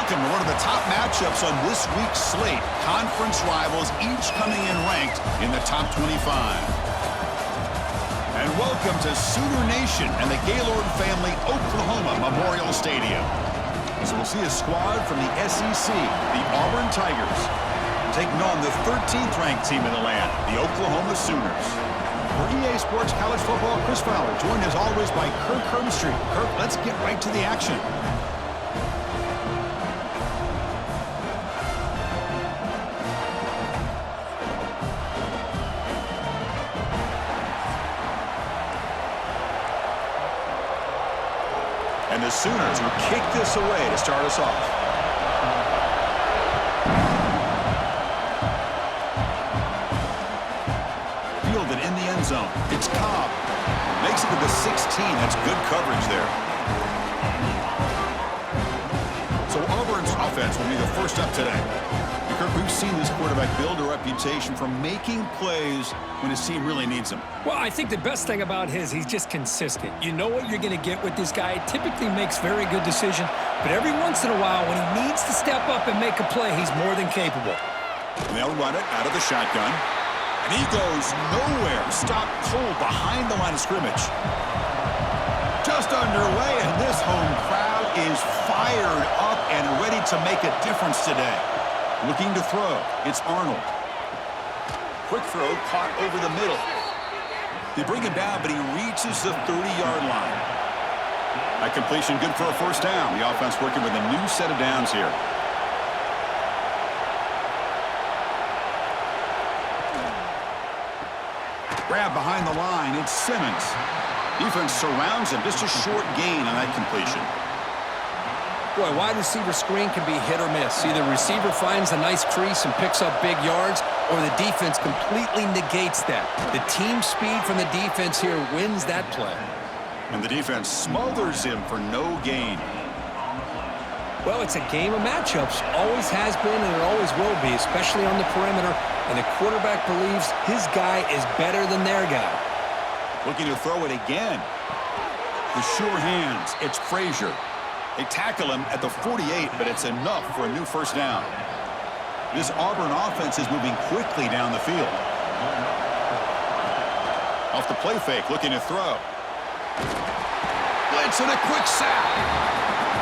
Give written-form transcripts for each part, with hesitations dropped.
welcome to one of the top matchups on this week's slate. Conference rivals, each coming in ranked in the top 25. And welcome to Sooner Nation and the Gaylord Family Oklahoma Memorial Stadium. So we'll see a squad from the SEC, the Auburn Tigers, taking on the 13th ranked team in the land, the Oklahoma Sooners. For EA Sports College Football, Chris Fowler, joined as always by Kirk Herbstreit. Kirk, let's get right to the action. And the Sooners will kick this away to start us off. Fielded in the end zone. It's Cobb. Makes it to the 16. That's good coverage there. So Auburn's offense will be the first up today. Kirk, we've seen this quarterback build a reputation for making plays when his team really needs him. Well, I think the best thing about he's just consistent. You know what you're going to get with this guy. Typically makes very good decisions, but every once in a while when he needs to step up and make a play, he's more than capable. They'll run it out of the shotgun. And he goes nowhere. Stopped cold behind the line of scrimmage. Just underway, and this home crowd is fired up and ready to make a difference today. Looking to throw. It's Arnold. Quick throw caught over the middle. They bring him down, but he reaches the 30-yard line. That completion good for a first down. The offense working with a new set of downs here. Grab behind the line. It's Simmons. Defense surrounds him. Just a short gain on that completion. Boy, wide receiver screen can be hit or miss. Either receiver finds a nice crease and picks up big yards, or the defense completely negates that. The team speed from the defense here wins that play. And the defense smothers him for no gain. Well, it's a game of matchups. Always has been and it always will be, especially on the perimeter. And the quarterback believes his guy is better than their guy. Looking to throw it again. The sure hands. It's Frazier. They tackle him at the 48, but it's enough for a new first down. This Auburn offense is moving quickly down the field. Off the play fake, looking to throw. Blitz and a quick sack.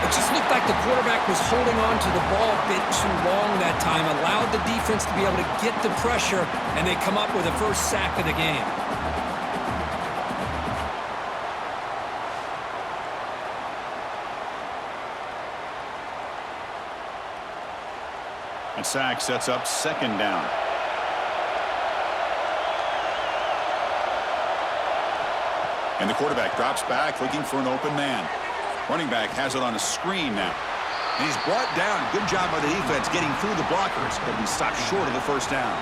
It just looked like the quarterback was holding on to the ball a bit too long that time, allowed the defense to be able to get the pressure, and they come up with the first sack of the game. And sack sets up second down. And the quarterback drops back looking for an open man. Running back has it on a screen now. And he's brought down. Good job by the defense getting through the blockers, but he stopped short of the first down.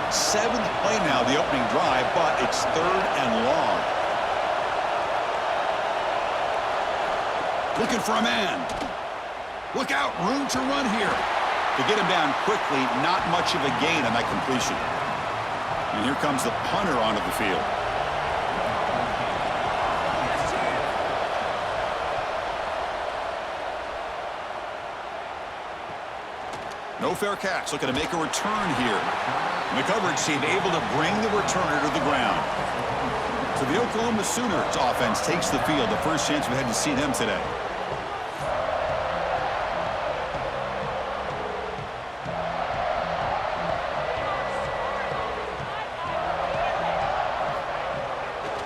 Seventh play now, the opening drive, but it's third and long. Looking for a man. Look out, room to run here. To get him down quickly, not much of a gain on that completion. And here comes the punter onto the field. No fair catch, looking to make a return here. And the coverage team able to bring the returner to the ground. So the Oklahoma Sooners offense takes the field. The first chance we had to see them today.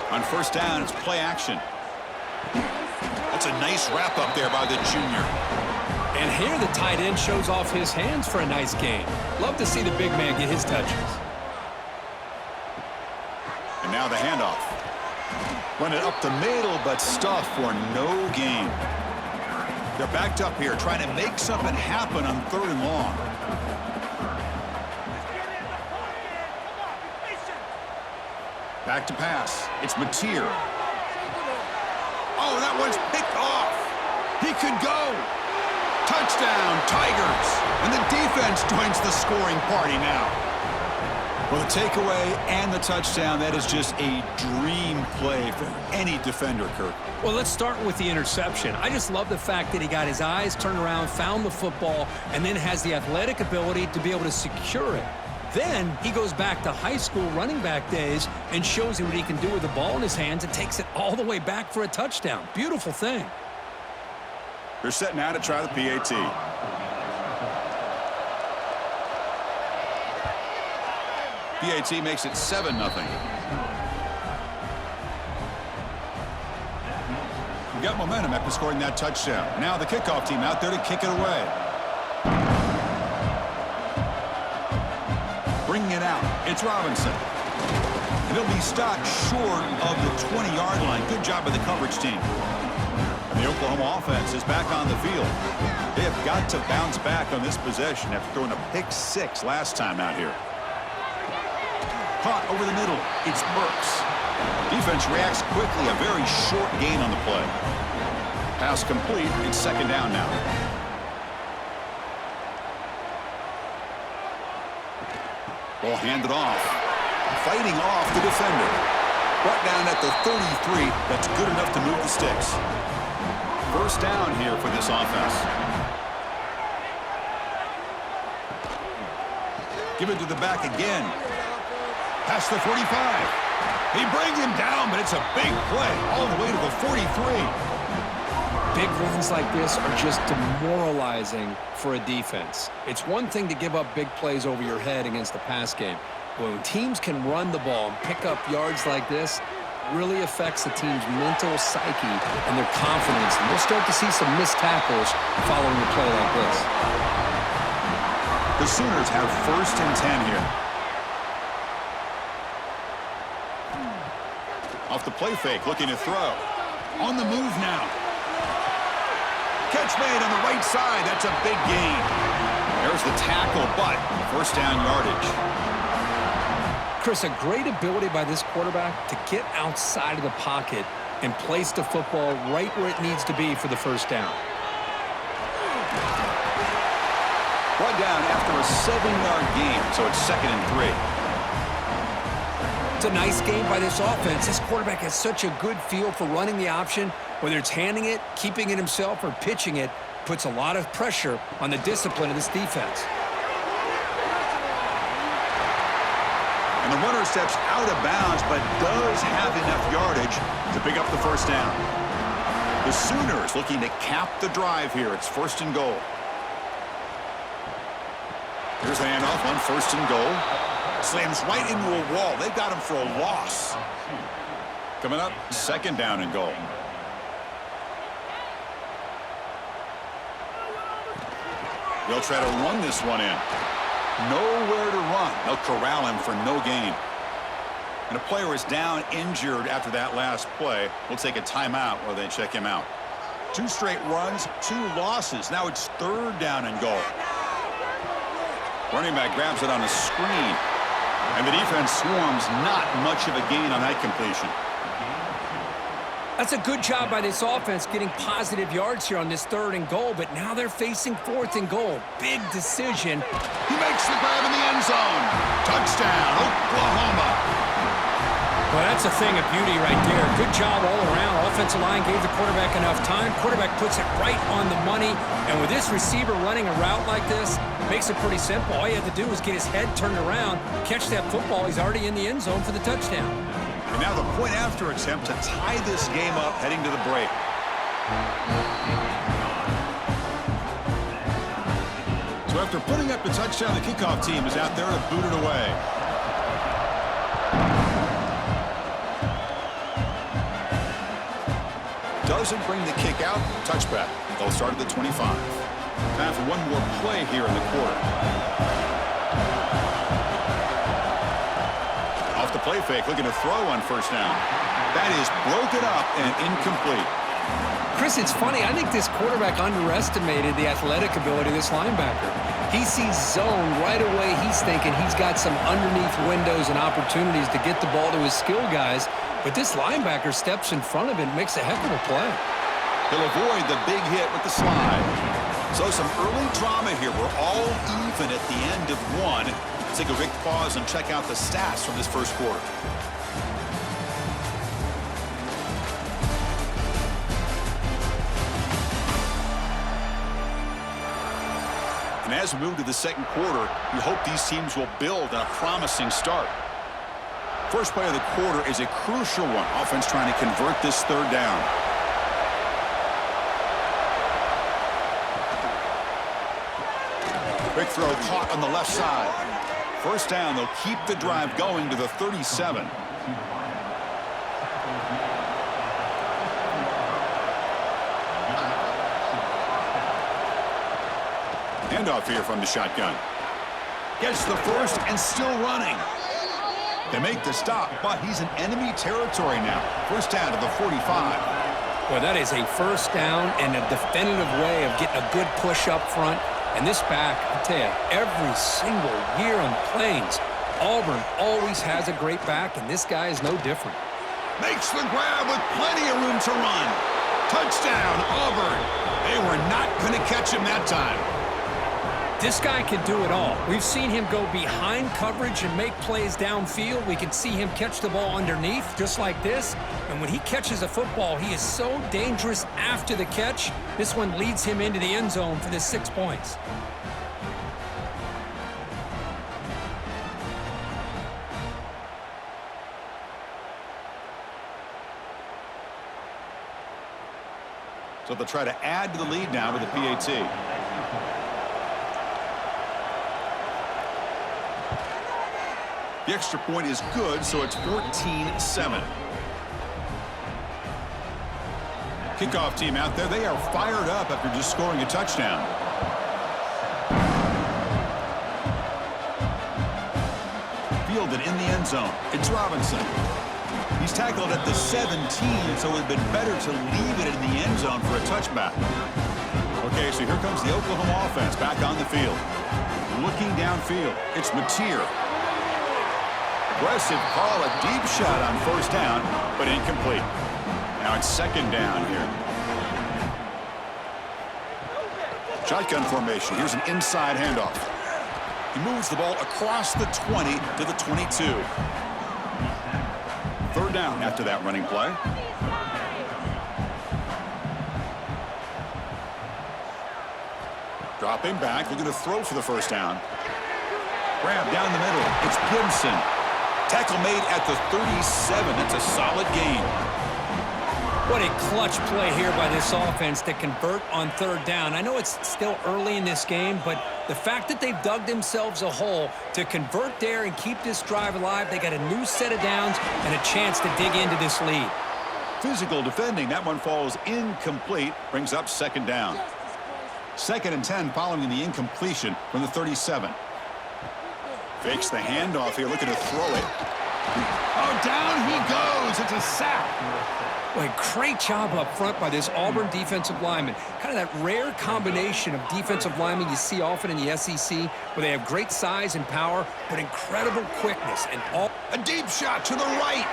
On first down, it's play action. That's a nice wrap up there by the junior. And here the tight end shows off his hands for a nice gain. Love to see the big man get his touches. And now the handoff. Run it up the middle, but stuffed for no gain. They're backed up here, trying to make something happen on third and long. Back to pass. It's Mateer. Oh, that one's picked off. He could go. Touchdown, Tigers. And the defense joins the scoring party now. Well, the takeaway and the touchdown, that is just a dream play for any defender, Kirk. Well, let's start with the interception. I just love the fact that he got his eyes turned around, found the football, and then has the athletic ability to be able to secure it. Then he goes back to high school running back days and shows you what he can do with the ball in his hands and takes it all the way back for a touchdown. Beautiful thing. They're set now to try the PAT. PAT makes it 7-0. We got momentum after scoring that touchdown. Now the kickoff team out there to kick it away. Bringing it out, it's Robinson. And he'll be stopped short of the 20-yard line. Good job by the coverage team. And the Oklahoma offense is back on the field. They have got to bounce back on this possession after throwing a pick-6 last time out here. Caught over the middle, it's Burks. Defense reacts quickly, a very short gain on the play. Pass complete, it's 2nd down now. Ball handed off. Fighting off the defender. Brought down at the 33. That's good enough to move the sticks. 1st down here for this offense. Give it to the back again. Past the 45. He brings him down, but it's a big play all the way to the 43. Big runs like this are just demoralizing for a defense. It's one thing to give up big plays over your head against the pass game. But when teams can run the ball and pick up yards like this, it really affects the team's mental psyche and their confidence. And we'll start to see some missed tackles following a play like this. The Sooners have 1st and 10 here. Off the play fake, looking to throw. On the move now. Catch made on the right side. That's a big gain. There's the tackle, but 1st down yardage. Chris, a great ability by this quarterback to get outside of the pocket and place the football right where it needs to be for the 1st down. Brought down after a 7-yard gain, so it's 2nd and 3. It's a nice game by this offense. This quarterback has such a good feel for running the option. Whether it's handing it, keeping it himself, or pitching it, puts a lot of pressure on the discipline of this defense. And the runner steps out of bounds, but does have enough yardage to pick up the 1st down. The Sooners looking to cap the drive here. It's 1st and goal. Here's the handoff on 1st and goal. Slams right into a wall. They've got him for a loss. Coming up, 2nd down and goal. They'll try to run this one in. Nowhere to run. They'll corral him for no gain. And a player is down injured after that last play. We'll take a timeout while they check him out. 2 straight runs, 2 losses. Now it's 3rd down and goal. Running back grabs it on a screen. And the defense swarms, not much of a gain on that completion. That's a good job by this offense getting positive yards here on this 3rd and goal, but now they're facing 4th and goal. Big decision. He makes the grab in the end zone. Touchdown, Oklahoma. Well, that's a thing of beauty right there. Good job all around. Offensive line gave the quarterback enough time. Quarterback puts it right on the money. And with this receiver running a route like this, makes it pretty simple. All you have to do is get his head turned around, catch that football. He's already in the end zone for the touchdown. And now the point after attempt to tie this game up heading to the break. So after putting up the touchdown, the kickoff team is out there to boot it away. Doesn't bring the kick out. Touchback. They'll start at the 25. Time for one more play here in the quarter. Off the play fake, looking to throw on 1st down. That is broken up and incomplete. Chris, it's funny. I think this quarterback underestimated the athletic ability of this linebacker. He sees zone right away. He's thinking he's got some underneath windows and opportunities to get the ball to his skill guys. But this linebacker steps in front of him and makes a heck of a play. He'll avoid the big hit with the slide. So some early drama here. We're all even at the end of one. Let's take a quick pause and check out the stats from this first quarter. And as we move to the second quarter, we hope these teams will build on a promising start. First play of the quarter is a crucial one. Offense trying to convert this third down. Quick throw caught on the left side. First down, they'll keep the drive going to the 37. Handoff here from the shotgun. Gets the first and still running. They make the stop, but he's in enemy territory now. First down to the 45. Well, that is a first down and a definitive way of getting a good push up front. And this back, I tell you, every single year on the Plains, Auburn always has a great back, and this guy is no different. Makes the grab with plenty of room to run. Touchdown, Auburn. They were not going to catch him that time. This guy can do it all. We've seen him go behind coverage and make plays downfield. We can see him catch the ball underneath, just like this. And when he catches a football, he is so dangerous after the catch. This one leads him into the end zone for the 6 points. So they'll try to add to the lead now with the PAT. The extra point is good, so it's 14-7. Kickoff team out there, they are fired up after just scoring a touchdown. Fielded in the end zone. It's Robinson. He's tackled at the 17, so it would have been better to leave it in the end zone for a touchback. Okay, so here comes the Oklahoma offense back on the field. Looking downfield, it's Mateer. Aggressive call, a deep shot on first down, but incomplete. Now it's second down here. Shotgun formation. Here's an inside handoff. He moves the ball across the 20 to the 22. Third down after that running play. Dropping back, looking to throw for the first down. Grab down the middle. It's Gibson. Tackle made at the 37. That's a solid gain. What a clutch play here by this offense to convert on third down. I know it's still early in this game, but the fact that they've dug themselves a hole to convert there and keep this drive alive, they got a new set of downs and a chance to dig into this lead. Physical defending. That one falls incomplete. Brings up second down. Second and 10 following the incompletion from the 37. Fakes the handoff here, looking to throw it. Oh, down he goes. It's a sack. Boy, great job up front by this Auburn defensive lineman. Kind of that rare combination of defensive linemen you see often in the SEC, where they have great size and power, but incredible quickness. And a deep shot to the right.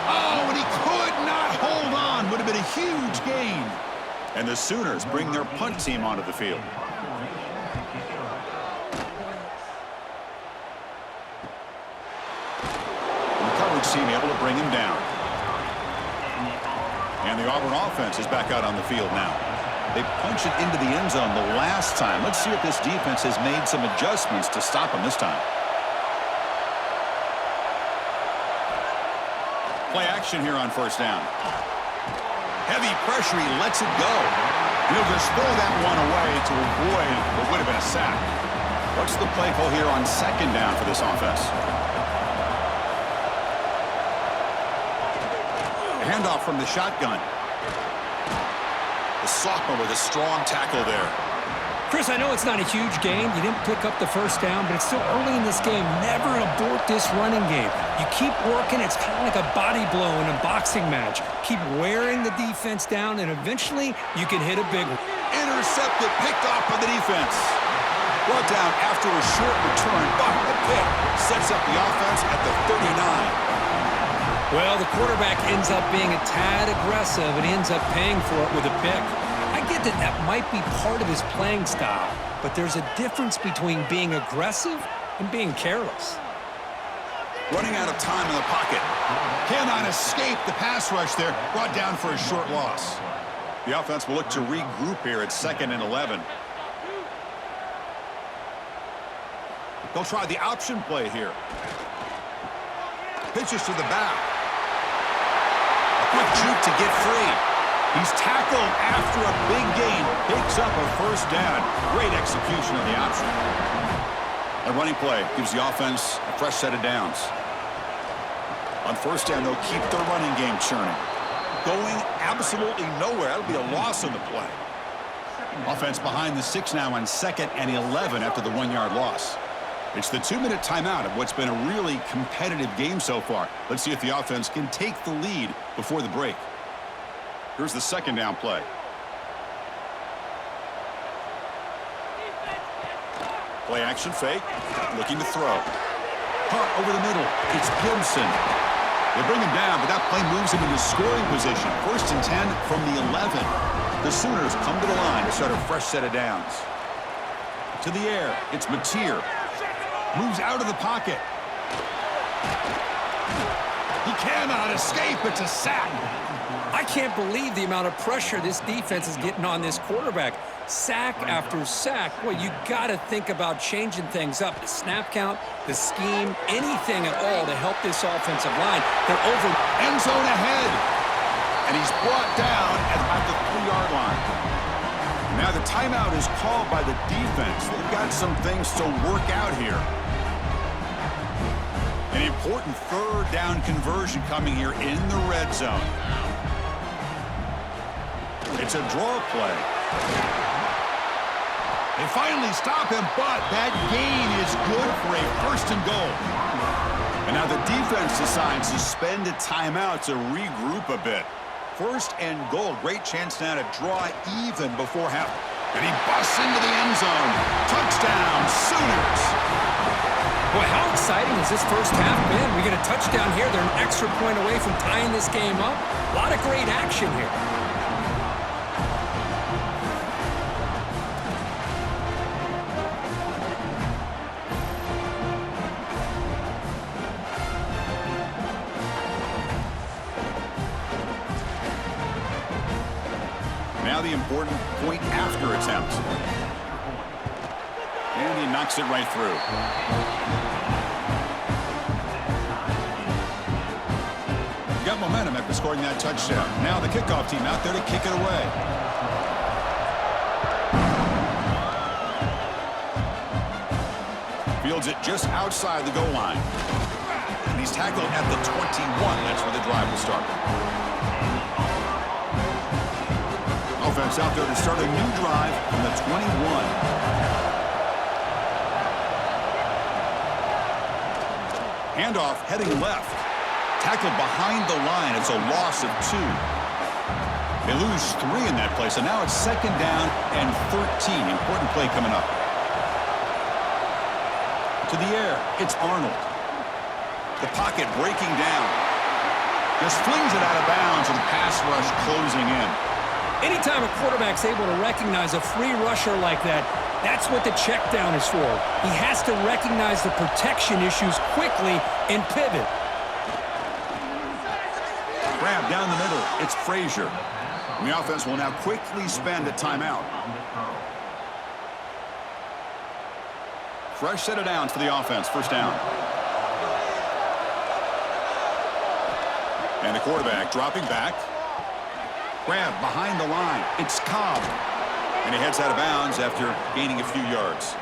Oh, and he could not hold on. Would have been a huge gain. And the Sooners bring their punt team onto the field. Team able to bring him down. And the Auburn offense is back out on the field now. They punch it into the end zone the last time. Let's see if this defense has made some adjustments to stop them this time. Play action here on first down. Heavy pressure, he lets it go. He'll just throw that one away to avoid what would have been a sack. What's the play call here on second down for this offense? Handoff from the shotgun. The sophomore with a strong tackle there. Chris, I know it's not a huge game. You didn't pick up the first down, but it's still early in this game. Never abort this running game. You keep working. It's kind of like a body blow in a boxing match. Keep wearing the defense down, and eventually you can hit a big one. Intercepted, picked off by the defense. Brought down after a short return, but the pick sets up the offense at the 39. Well, the quarterback ends up being a tad aggressive and ends up paying for it with a pick. I get that that might be part of his playing style, but there's a difference between being aggressive and being careless. Running out of time in the pocket. Cannot escape the pass rush there. Brought down for a short loss. The offense will look to regroup here at 2nd and 11. They'll try the option play here. Pitches to the back. A quick juke to get free. He's tackled after a big gain. Picks up a first down. Great execution of the option. A running play gives the offense a fresh set of downs. On first down, they'll keep their running game churning. Going absolutely nowhere. That'll be a loss on the play. Offense behind the 6 now on 2nd and 11 after the 1-yard loss. It's the 2-minute timeout of what's been a really competitive game so far. Let's see if the offense can take the lead before the break. Here's the 2nd down play. Play action fake. Looking to throw. Punt over the middle. It's Gibson. They bring him down, but that play moves him into scoring position. 1st and 10 from the 11. The Sooners come to the line to start a fresh set of downs. To the air. It's Mateer. Moves out of the pocket. He cannot escape. It's a sack. I can't believe the amount of pressure this defense is getting on this quarterback. Sack after sack. Well, you got to think about changing things up. The snap count, the scheme, anything at all to help this offensive line. They're over. End zone ahead. And he's brought down at about the 3-yard line. Now the timeout is called by the defense. They've got some things to work out here. An important 3rd down conversion coming here in the red zone. It's a draw play. They finally stop him, but that gain is good for a 1st and goal. And now the defense decides to spend a timeout to regroup a bit. 1st and goal. Great chance now to draw even before half. And he busts into the end zone. Touchdown, Sooners. Boy, how exciting has this first half been? We get a touchdown here. They're an extra point away from tying this game up. A lot of great action here. Now the important point after attempt. And he knocks it right through. Got momentum after scoring that touchdown. Now the kickoff team out there to kick it away. Fields it just outside the goal line. And he's tackled at the 21. That's where the drive will start. Offense out there to start a new drive from the 21. Handoff heading left. Tackled behind the line. It's a loss of 2. They lose 3 in that play, so now it's 2nd down and 13. Important play coming up. To the air, it's Arnold. The pocket breaking down. Just flings it out of bounds and the pass rush closing in. Anytime a quarterback's able to recognize a free rusher like that, that's what the check down is for. He has to recognize the protection issues quickly and pivot. Grab down the middle. It's Frazier. And the offense will now quickly spend a timeout. Fresh set of downs for the offense. 1st down. And the quarterback dropping back. Grab behind the line. It's Cobb. And he heads out of bounds after gaining a few yards.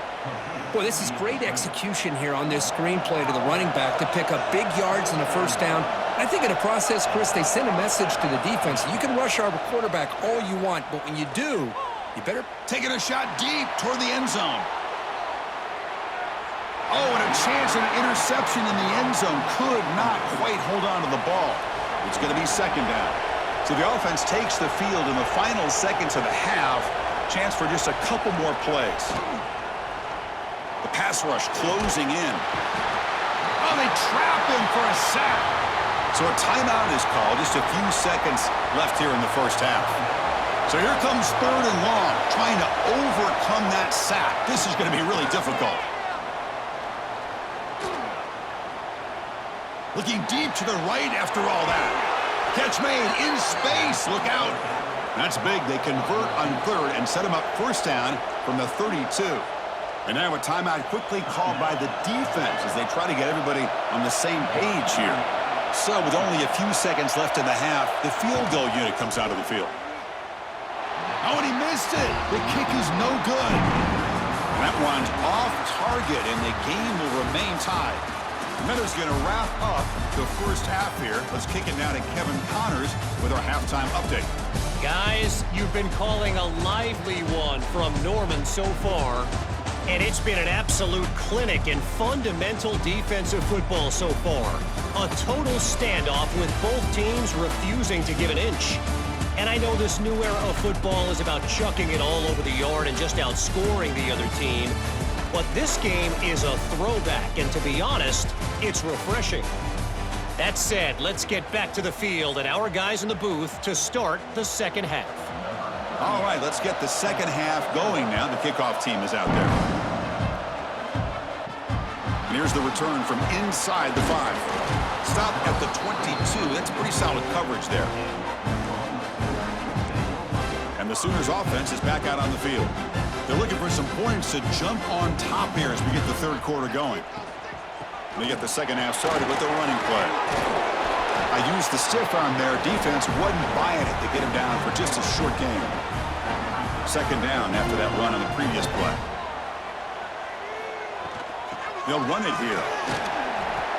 Boy, this is great execution here on this screenplay to the running back to pick up big yards in the 1st down. I think in the process, Chris, they send a message to the defense. You can rush our quarterback all you want, but when you do, you better... Taking a shot deep toward the end zone. Oh, and a chance at an interception in the end zone. Could not quite hold on to the ball. It's going to be 2nd down. So the offense takes the field in the final seconds of the half. Chance for just a couple more plays. The pass rush closing in. Oh, they trap him for a sack. So a timeout is called. Just a few seconds left here in the 1st half. So here comes 3rd and long, trying to overcome that sack. This is going to be really difficult. Looking deep to the right after all that. Catch made in space. Look out. That's big. They convert on 3rd and set him up 1st down from the 32. And now a timeout quickly called by the defense as they try to get everybody on the same page here. So with only a few seconds left in the half, the field goal unit comes out of the field. Oh, and he missed it. The kick is no good. And that one's off target, and the game will remain tied. Miller's going to wrap up the first half here. Let's kick it now to Kevin Connors with our halftime update. Guys, you've been calling a lively one from Norman so far, and it's been an absolute clinic in fundamental defensive football so far. A total standoff with both teams refusing to give an inch. And I know this new era of football is about chucking it all over the yard and just outscoring the other team. But this game is a throwback, and to be honest, it's refreshing. That said, let's get back to the field and our guys in the booth to start the second half. All right, let's get the second half going now. The kickoff team is out there. And here's the return from inside the 5. Stop at the 22. That's pretty solid coverage there. And the Sooners offense is back out on the field. They're looking for some points to jump on top here as we get the 3rd quarter going. They get the second half started with the running play. I used the stiff arm there. Defense wasn't buying it to get him down for just a short game. 2nd down after that run on the previous play. They'll run it here.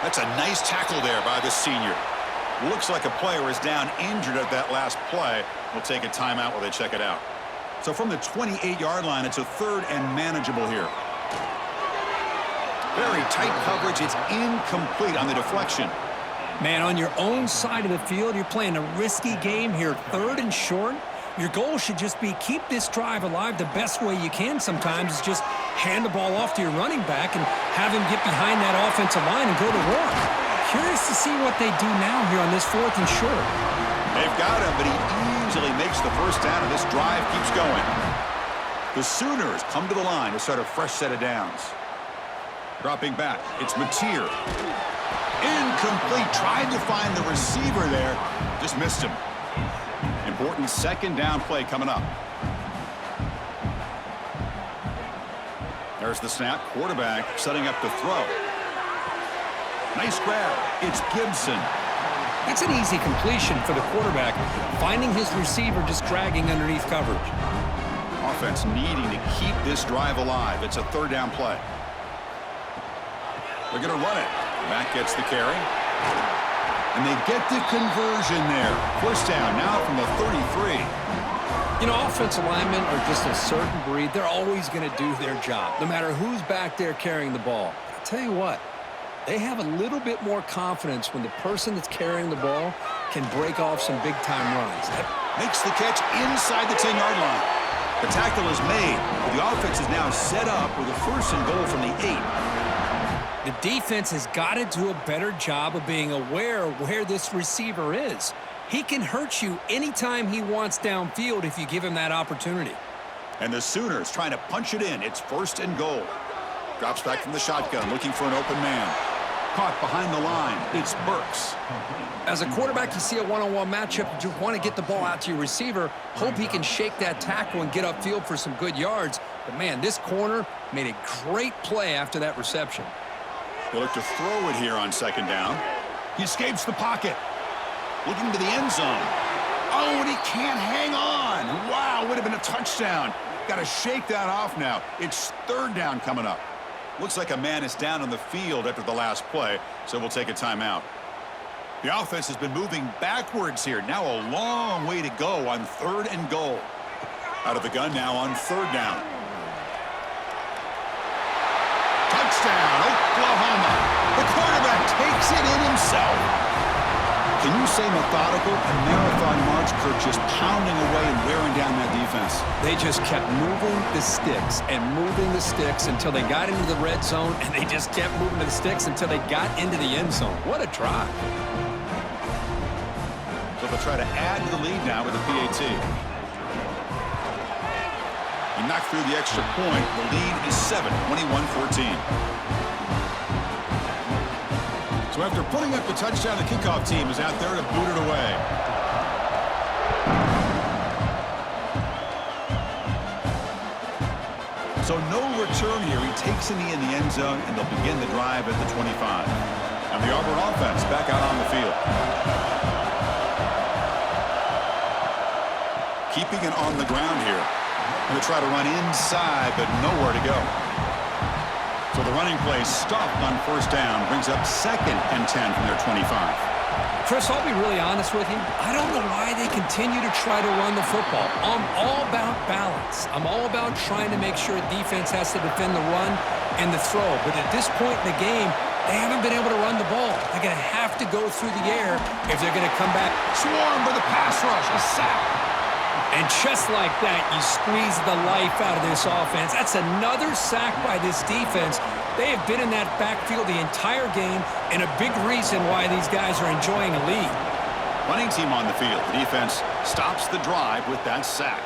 That's a nice tackle there by the senior. Looks like a player is down injured at that last play. We'll take a timeout while they check it out. So from the 28-yard line, it's a 3rd and manageable here. Very tight coverage. It's incomplete on the deflection. Man, on your own side of the field, you're playing a risky game here. 3rd and short. Your goal should just be keep this drive alive the best way you can sometimes is just hand the ball off to your running back and have him get behind that offensive line and go to work. Curious to see what they do now here on this 4th and short. They've got him, but he easily makes the 1st down, and this drive keeps going. The Sooners come to the line to start a fresh set of downs. Dropping back, it's Mateer. Incomplete, tried to find the receiver there, just missed him. Important 2nd down play coming up. There's the snap, quarterback setting up the throw. Nice grab, it's Gibson. That's an easy completion for the quarterback, finding his receiver just dragging underneath coverage. Offense needing to keep this drive alive. It's a 3rd down play. They're going to run it. Back gets the carry. And they get the conversion there. 1st down now from the 33. You know, offensive linemen are just a certain breed. They're always going to do their job, no matter who's back there carrying the ball. I'll tell you what. They have a little bit more confidence when the person that's carrying the ball can break off some big-time runs. Makes the catch inside the 10-yard line. The tackle is made, but the offense is now set up with a 1st and goal from the 8. The defense has got to do a better job of being aware of where this receiver is. He can hurt you anytime he wants downfield if you give him that opportunity. And the Sooners trying to punch it in. It's 1st and goal. Drops back from the shotgun, looking for an open man. Caught behind the line. It's Burks. As a quarterback, you see a one-on-one matchup. You want to get the ball out to your receiver. Hope he can shake that tackle and get upfield for some good yards. But, man, this corner made a great play after that reception. They look to throw it here on 2nd down. He escapes the pocket. Looking to the end zone. Oh, and he can't hang on. Wow, would have been a touchdown. Got to shake that off now. It's 3rd down coming up. Looks like a man is down on the field after the last play, so we'll take a timeout. The offense has been moving backwards here. Now a long way to go on 3rd and goal. Out of the gun now on 3rd down. Touchdown, Oklahoma. The quarterback takes it in himself. Can you say methodical? A marathon march, Kirk, just pounding away and wearing down that defense. They just kept moving the sticks and moving the sticks until they got into the red zone, and they just kept moving the sticks until they got into the end zone. What a drive. So they'll try to add to the lead now with a PAT. He knocked through the extra point. The lead is 7, 21-14. So after putting up the touchdown, the kickoff team is out there to boot it away. So no return here. He takes a knee in the end zone, and they'll begin the drive at the 25. And the Auburn offense back out on the field. Keeping it on the ground here. Going to try to run inside, but nowhere to go. So the running play stopped on first down, brings up 2nd and 10 from their 25. Chris, I'll be really honest with you. I don't know why they continue to try to run the football. I'm all about balance. I'm all about trying to make sure defense has to defend the run and the throw. But at this point in the game, they haven't been able to run the ball. They're going to have to go through the air if they're going to come back. Swarmed by the pass rush, a sack. And just like that, you squeeze the life out of this offense. That's another sack by this defense. They have been in that backfield the entire game, and a big reason why these guys are enjoying a lead. Running team on the field. The defense stops the drive with that sack.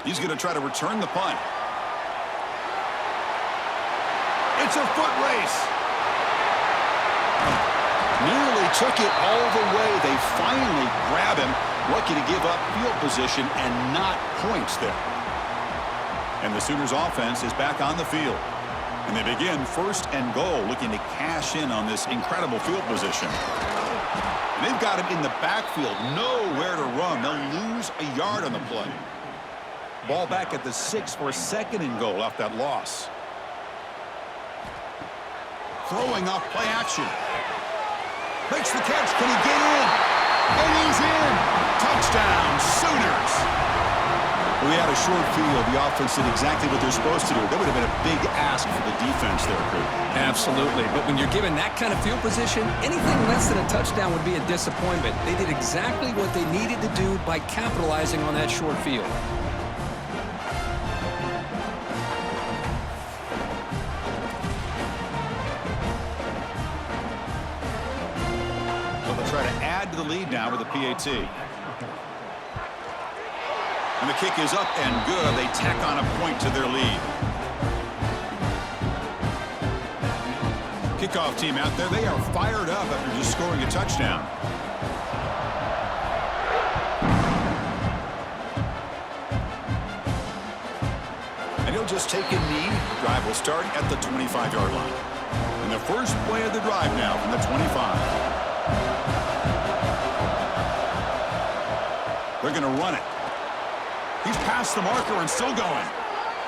He's going to try to return the punt. It's a foot race. Nearly took it all the way. They finally grab him. Lucky to give up field position and not points there. And the Sooners offense is back on the field. And they begin 1st and goal, looking to cash in on this incredible field position. And they've got him in the backfield, nowhere to run. They'll lose a yard on the play. Ball back at the 6 for a 2nd and goal off that loss. Throwing off play action. Makes the catch. Can he get in? And he's in. Touchdown, Sooners. We had a short field. The offense did exactly what they're supposed to do. That would have been a big ask for the defense there, Crew. Absolutely. But when you're given that kind of field position, anything less than a touchdown would be a disappointment. They did exactly what they needed to do by capitalizing on that short field. Try to add to the lead now with a PAT. And the kick is up and good. They tack on a point to their lead. Kickoff team out there. They are fired up after just scoring a touchdown. And he'll just take a knee. Drive will start at the 25-yard line. And the first play of the drive now from the 25. They're going to run it. He's past the marker and still going.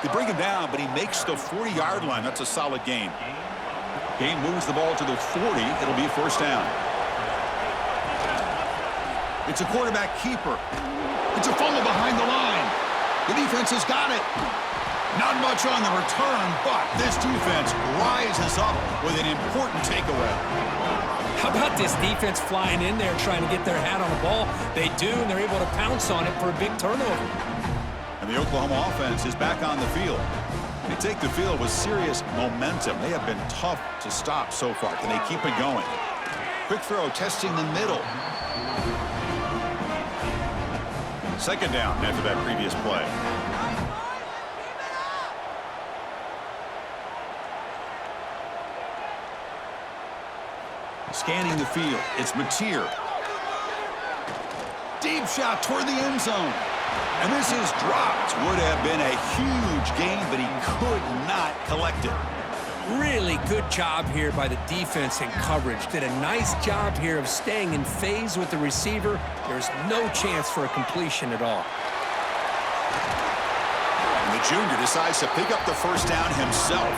They bring him down, but he makes the 40-yard line. That's a solid gain. Game moves the ball to the 40. It'll be 1st down. It's a quarterback keeper. It's a fumble behind the line. The defense has got it. Not much on the return, but this defense rises up with an important takeaway. How about this defense flying in there trying to get their hat on the ball? They do, and they're able to pounce on it for a big turnover. And the Oklahoma offense is back on the field. They take the field with serious momentum. They have been tough to stop so far. Can they keep it going? Quick throw, testing the middle. 2nd down after that previous play. Scanning the field, it's Mateer. Deep shot toward the end zone. And this is dropped. Would have been a huge gain, but he could not collect it. Really good job here by the defense in coverage. Did a nice job here of staying in phase with the receiver. There's no chance for a completion at all. And the junior decides to pick up the 1st down himself.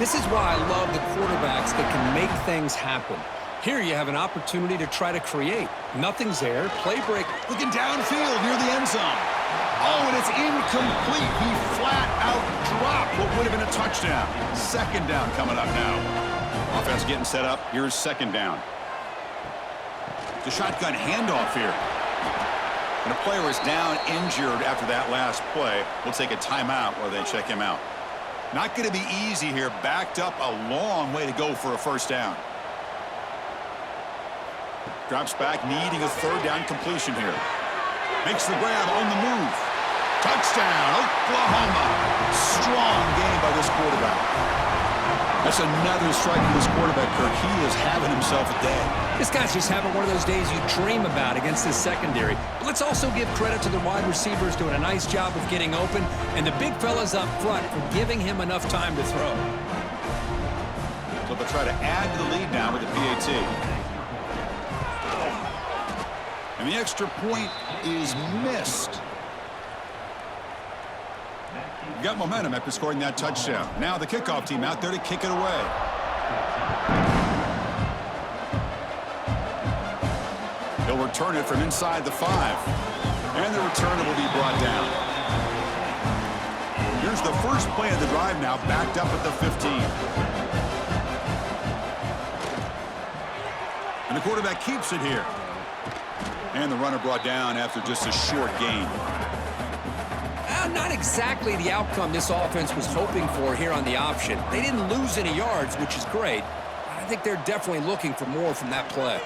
This is why I love the quarterbacks that can make things happen. Here you have an opportunity to try to create. Nothing's there. Play break. Looking downfield near the end zone. Oh, and it's incomplete. He flat out dropped what would have been a touchdown. 2nd down coming up now. Offense getting set up. Here's 2nd down. The shotgun handoff here. And a player is down injured after that last play. We'll take a timeout while they check him out. Not going to be easy here. Backed up a long way to go for a 1st down. Drops back, needing a 3rd down completion here. Makes the grab on the move. Touchdown, Oklahoma. Strong game by this quarterback. That's another strike from this quarterback, Kirk. He is having himself a day. This guy's just having one of those days you dream about against this secondary. But let's also give credit to the wide receivers doing a nice job of getting open, and the big fellas up front for giving him enough time to throw. So they'll try to add to the lead now with the PAT. And the extra point is missed. Got momentum after scoring that touchdown. Now the kickoff team out there to kick it away. He'll return it from inside the 5. And the returner will be brought down. Here's the first play of the drive now, backed up at the 15. And the quarterback keeps it here. And the runner brought down after just a short gain. Not exactly the outcome this offense was hoping for here on the option. They didn't lose any yards, which is great. I think they're definitely looking for more from that play.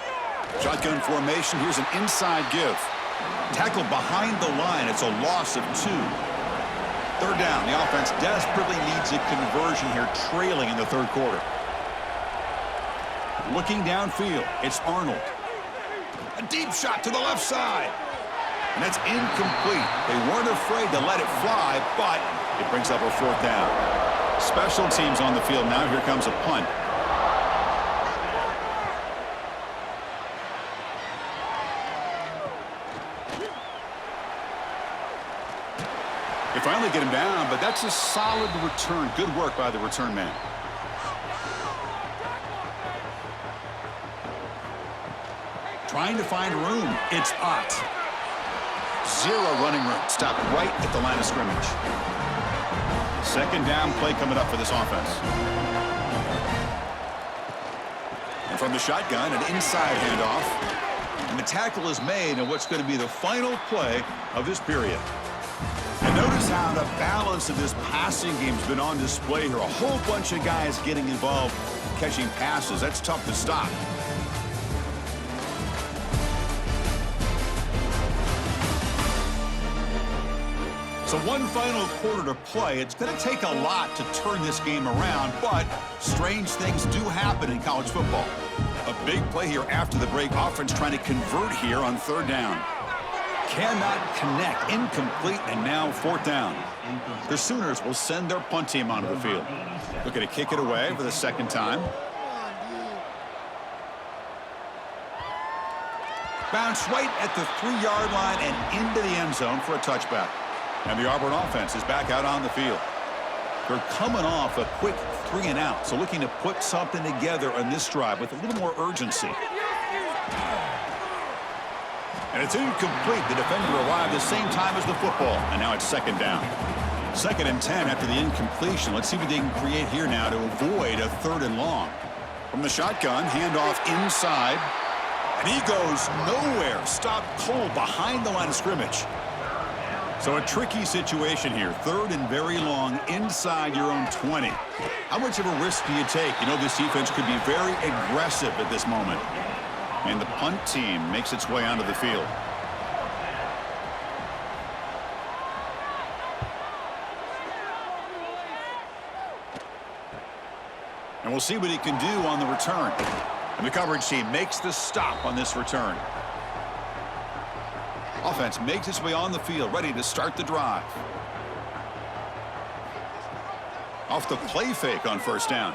Shotgun formation. Here's an inside give. Tackle behind the line. It's a loss of 2. Third down. The offense desperately needs a conversion here, trailing in the third quarter. Looking downfield. It's Arnold. A deep shot to the left side. And that's incomplete. They weren't afraid to let it fly, but it brings up a 4th down. Special teams on the field now. Here comes a punt. They finally get him down, but that's a solid return. Good work by the return man. Trying to find room. It's Ott. 0 running room. Stopped right at the line of scrimmage. Second down play coming up for this offense. And from the shotgun, an inside handoff. And the tackle is made in what's going to be the final play of this period. And notice how the balance of this passing game has been on display here. A whole bunch of guys getting involved catching passes. That's tough to stop. So one final quarter to play. It's going to take a lot to turn this game around, but strange things do happen in college football. A big play here after the break. Offense trying to convert here on 3rd down. Cannot connect. Incomplete, and now 4th down. The Sooners will send their punt team onto the field. Looking to kick it away for the 2nd time. Bounce right at the 3-yard line and into the end zone for a touchback. And the Auburn offense is back out on the field. They're coming off a quick 3 and out, so looking to put something together on this drive with a little more urgency. And it's incomplete. The defender arrived the same time as the football, and now it's 2nd down. 2nd and 10 after the incompletion. Let's see what they can create here now to avoid a 3rd and long. From the shotgun, handoff inside. And he goes nowhere. Stopped cold behind the line of scrimmage. So a tricky situation here. 3rd and very long inside your own 20. How much of a risk do you take? You know, this defense could be very aggressive at this moment. And the punt team makes its way onto the field. And we'll see what he can do on the return. And the coverage team makes the stop on this return. Offense makes its way on the field, ready to start the drive. Off the play fake on 1st down.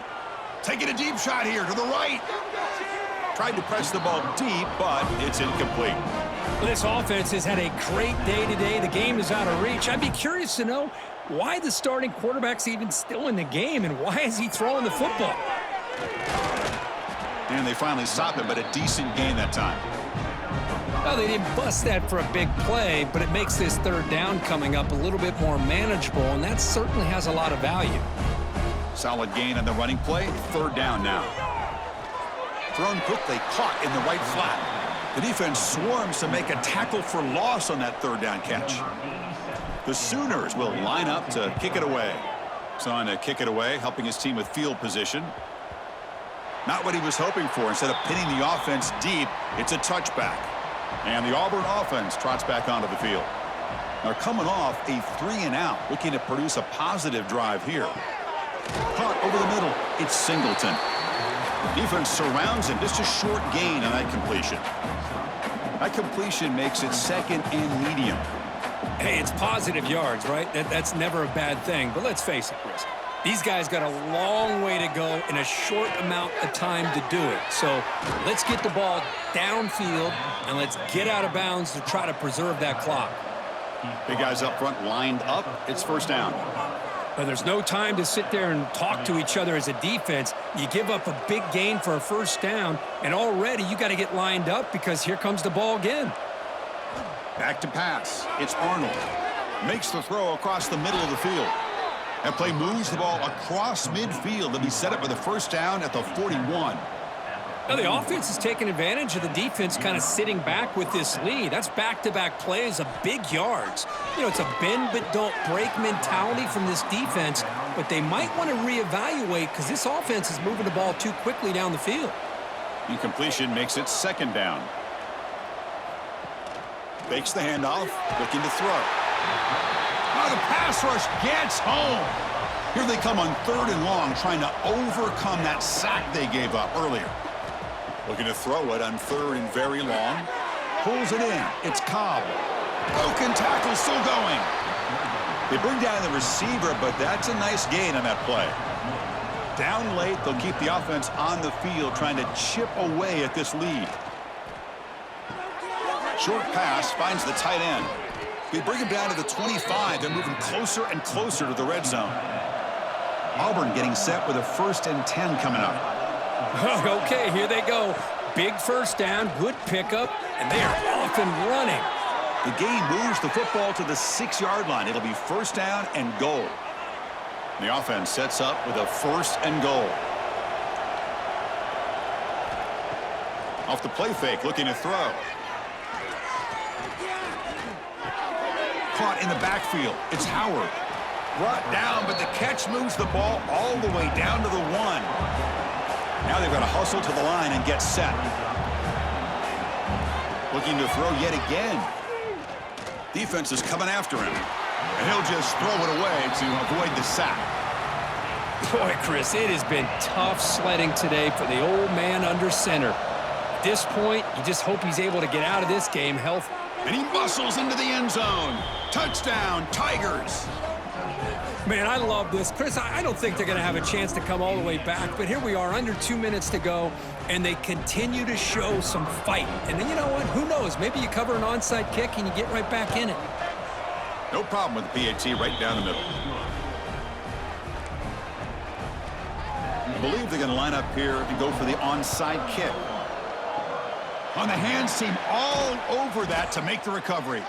Taking a deep shot here to the right. Tried to press the ball deep, but it's incomplete. Well, this offense has had a great day today. The game is out of reach. I'd be curious to know why the starting quarterback's even still in the game, and why is he throwing the football? And they finally stopped him, but a decent gain that time. Well, they didn't bust that for a big play, but it makes this 3rd down coming up a little bit more manageable, and that certainly has a lot of value. Solid gain on the running play. 3rd down now. Thrown quickly, caught in the right flat. The defense swarms to make a tackle for loss on that 3rd down catch. The Sooners will line up to kick it away. So on to kick it away, helping his team with field position. Not what he was hoping for. Instead of pinning the offense deep, it's a touchback. And the Auburn offense trots back onto the field. They're coming off a 3-and-out, looking to produce a positive drive here. Caught over the middle. It's Singleton. Defense surrounds him. Just a short gain on that completion. That completion makes it second and medium. Hey, it's positive yards, right? That's never a bad thing. But let's face it, Chris. These guys got a long way to go in a short amount of time to do it. So let's get the ball downfield, and let's get out of bounds to try to preserve that clock. Big guys up front lined up. It's first down. But there's no time to sit there and talk to each other as a defense. You give up a big gain for a first down, and already you got to get lined up because here comes the ball again. Back to pass. It's Arnold. Makes the throw across the middle of the field. That play moves the ball across midfield to be set up with a first down at the 41. Now the offense is taking advantage of the defense kind of sitting back with this lead. That's back-to-back plays of big yards. You know, it's a bend but don't break mentality from this defense, but they might want to reevaluate because this offense is moving the ball too quickly down the field. Incompletion makes it second down. Fakes the handoff, looking to throw. Oh, the pass rush gets home. Here they come on 3rd and long, trying to overcome that sack they gave up earlier. Looking to throw it on 3rd and very long. Pulls it in. It's Cobb. Broken tackle still going. They bring down the receiver, but that's a nice gain on that play. Down late, they'll keep the offense on the field, trying to chip away at this lead. Short pass finds the tight end. They bring him down to the 25. They're moving closer and closer to the red zone. Auburn getting set with a 1st and 10 coming up. Okay, here they go. Big first down, good pickup, and they are off and running. The gain moves the football to the 6-yard line. It'll be first down and goal. The offense sets up with a 1st and goal. Off the play fake, looking to throw. Caught in the backfield. It's Howard. Brought down, but the catch moves the ball all the way down to the 1. Now they've got to hustle to the line and get set. Looking to throw yet again. Defense is coming after him. And he'll just throw it away to avoid the sack. Boy, Chris, it has been tough sledding today for the old man under center. At this point, you just hope he's able to get out of this game healthy. And he muscles into the end zone. Touchdown, Tigers. Man, I love this. Chris, I don't think they're going to have a chance to come all the way back, but here we are, under 2 minutes to go, and they continue to show some fight. And then, you know what? Who knows? Maybe you cover an onside kick and you get right back in it. No problem with the PAT right down the middle. I believe they're going to line up here and go for the onside kick. On the hands team, all over that to make the recovery.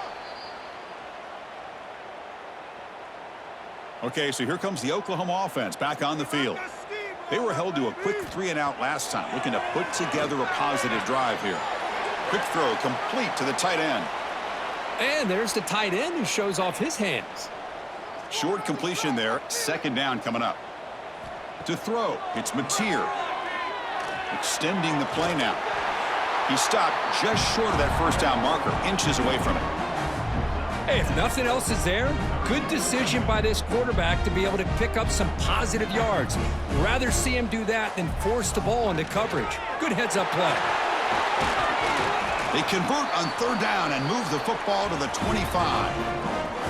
Okay, so here comes the Oklahoma offense back on the field. They were held to a quick 3-and-out last time, looking to put together a positive drive here. Quick throw complete to the tight end. And there's the tight end who shows off his hands. Short completion there, second down coming up. To throw, it's Mateer. Extending the play now. He stopped just short of that first down marker, inches away from it. Hey, if nothing else is there, good decision by this quarterback to be able to pick up some positive yards. Rather see him do that than force the ball into coverage. Good heads-up play. They convert on 3rd down and move the football to the 25.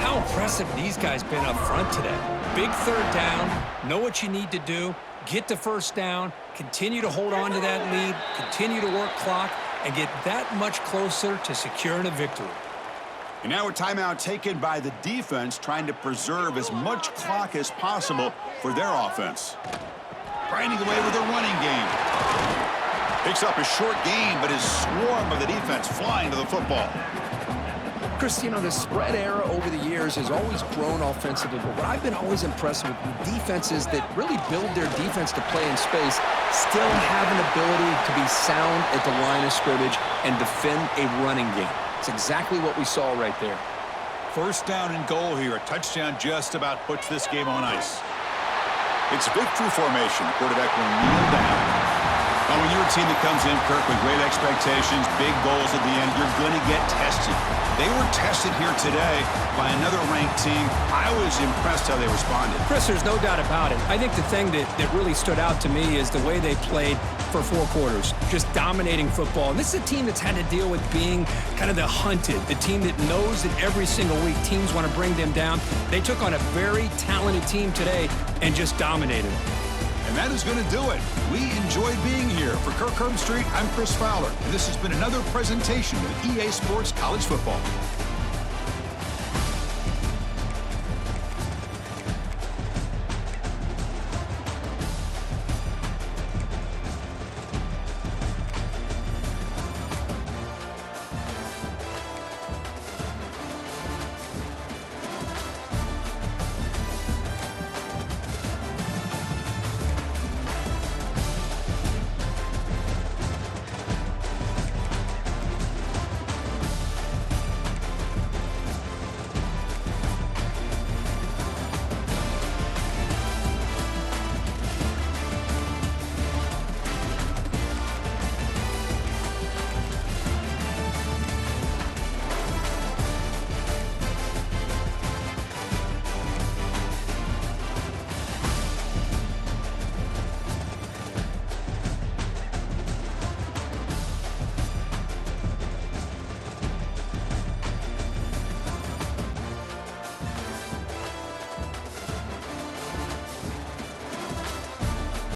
How impressive these guys been up front today. Big 3rd down, know what you need to do, get the first down, continue to hold on to that lead, continue to work clock, and get that much closer to securing a victory. And now a timeout taken by the defense, trying to preserve as much clock as possible for their offense. Grinding away with their running game. Picks up a short gain, but his swarm of the defense flying to the football. Chris, you know, the spread era over the years has always grown offensively, but what I've been always impressed with defenses that really build their defense to play in space still have an ability to be sound at the line of scrimmage and defend a running game. It's exactly what we saw right there. First down and goal here. A touchdown just about puts this game on ice. It's victory formation. The quarterback will kneel down. Well, when you're a team that comes in, Kirk, with great expectations, big goals at the end, you're going to get tested. They were tested here today by another ranked team. I was impressed how they responded. Chris, there's no doubt about it. I think the thing that really stood out to me is the way they played for 4 quarters, just dominating football. And this is a team that's had to deal with being kind of the hunted, the team that knows that every single week teams want to bring them down. They took on a very talented team today and just dominated. And that is going to do it. We enjoyed being here. For Kirk Herbstreit, I'm Chris Fowler, and this has been another presentation of EA Sports College Football.